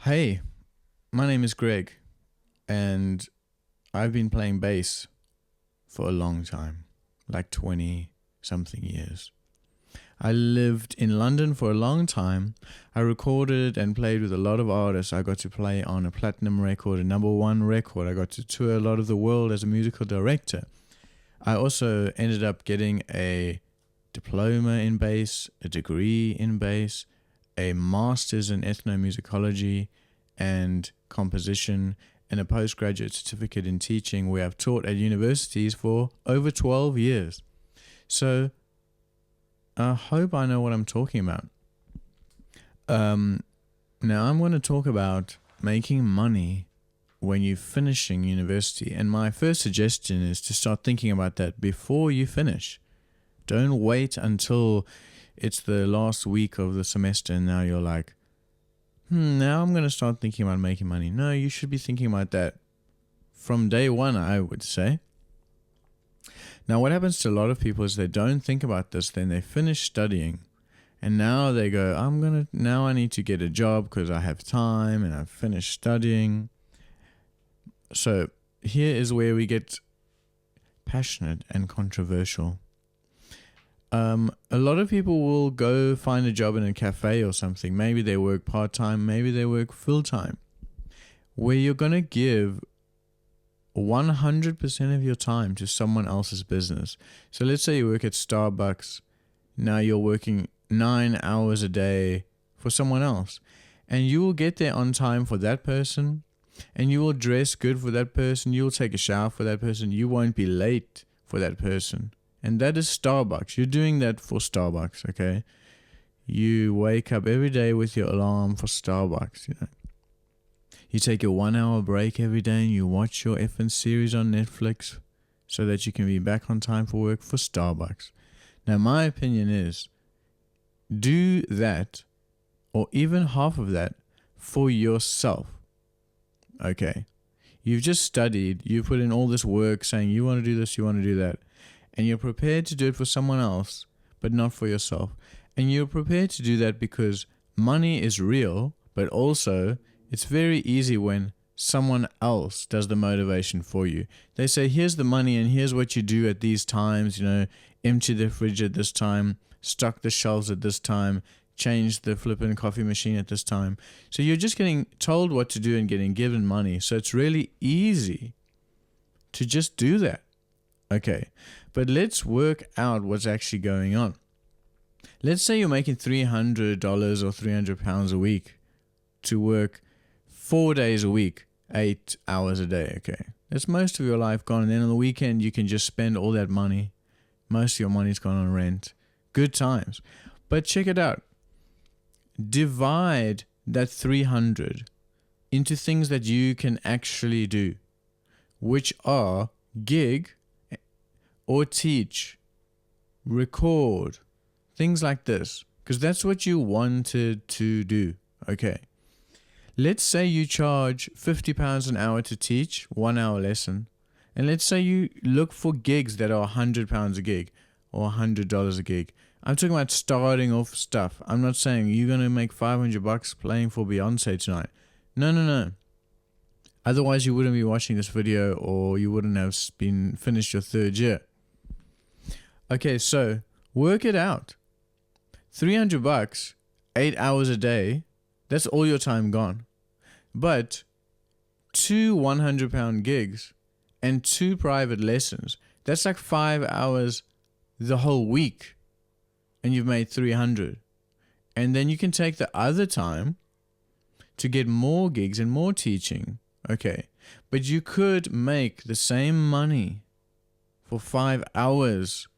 Hey, my name is Greg, and I've been playing bass for a long time, like 20 something years. I lived in London for a long time. I recorded and played with a lot of artists. I got to play on a platinum record, a number one record. I got to tour a lot of the world as a musical director. I also ended up getting a diploma in bass, a degree in bass, a master's in ethnomusicology and composition, and a postgraduate certificate in teaching, where I've taught at universities for over 12 years. So I hope I know what I'm talking about. Now I'm going to talk about making money when you're finishing university. And my first suggestion is to start thinking about that before you finish. Don't wait until it's the last week of the semester and now you're like, now I'm going to start thinking about making money. No, you should be thinking about that from day one, I would say. Now, what happens to a lot of people is they don't think about this, then they finish studying, and now they go, now I need to get a job because I have time and I've finished studying. So here is where we get passionate and controversial. A lot of people will go find a job in a cafe or something. Maybe they work part-time, maybe they work full-time, where you're going to give 100% of your time to someone else's business. So let's say you work at Starbucks. Now you're working 9 hours a day for someone else. And you will get there on time for that person. And you will dress good for that person. You'll take a shower for that person. You won't be late for that person. And that is Starbucks. You're doing that for Starbucks, okay? You wake up every day with your alarm for Starbucks, you know. You take a 1 hour break every day and you watch your effing series on Netflix so that you can be back on time for work for Starbucks. Now, my opinion is, do that or even half of that for yourself, okay? You've just studied, you put in all this work saying you want to do this, you want to do that. And you're prepared to do it for someone else, but not for yourself. And you're prepared to do that because money is real, but also it's very easy when someone else does the motivation for you. They say, here's the money and here's what you do at these times, empty the fridge at this time, stock the shelves at this time, change the flippin' coffee machine at this time. So you're just getting told what to do and getting given money. So it's really easy to just do that. Okay, but let's work out what's actually going on. Let's say you're making $300 or £300 a week to work 4 days a week, 8 hours a day, okay? That's most of your life gone, and then on the weekend you can just spend all that money. Most of your money's gone on rent. Good times. But check it out. Divide that 300 into things that you can actually do, which are gig or teach, record, things like this, because that's what you wanted to do, okay? Let's say you charge £50 an hour to teach 1 hour lesson, and let's say you look for gigs that are £100 a gig or $100 a gig. I'm talking about starting off stuff. I'm not saying you're going to make $500 playing for Beyonce tonight. No. Otherwise, you wouldn't be watching this video or you wouldn't have been finished your third year. Okay, so work it out. $300, 8 hours a day, that's all your time gone. But 2 £100 gigs and 2 private lessons, that's like 5 hours the whole week. And you've made 300. And then you can take the other time to get more gigs and more teaching. Okay, but you could make the same money for 5 hours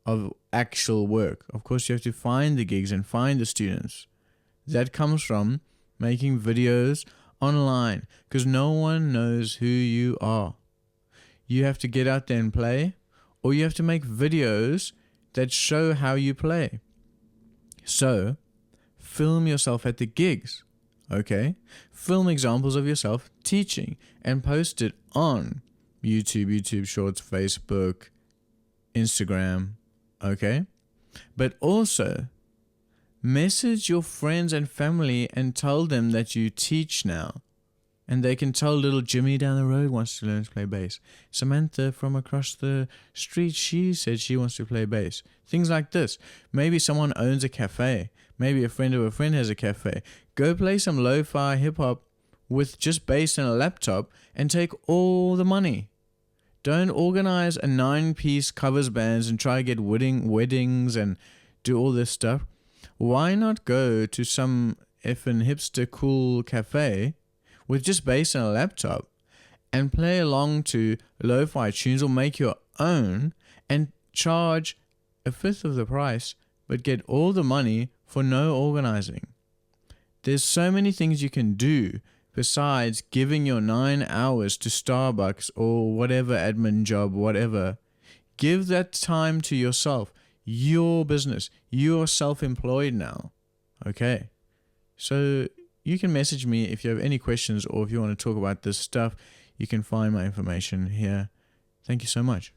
of actual work. Of course, you have to find the gigs and find the students. That comes from making videos online, because no one knows who you are. You have to get out there and play, or you have to make videos that show how you play. So, film yourself at the gigs, okay? Film examples of yourself teaching and post it on YouTube Shorts, Facebook, Instagram, okay? But also Message your friends and family and tell them that you teach now. And they can tell little Jimmy down the road wants to learn to play bass. Samantha from across the street, she said she wants to play bass. Things like this. Maybe someone owns a cafe. Maybe a friend of a friend has a cafe. Go play some lo-fi hip-hop with just bass and a laptop and take all the money. Don't organize a 9-piece covers bands and try to get weddings and do all this stuff. Why not go to some effing hipster cool cafe with just bass and a laptop and play along to lo-fi tunes, or make your own and charge a fifth of the price but get all the money for no organizing? There's so many things you can do besides giving your 9 hours to Starbucks or whatever admin job, whatever. Give that time to yourself, your business. You're self-employed now. Okay. So you can message me if you have any questions, or if you want to talk about this stuff. You can find my information here. Thank you so much.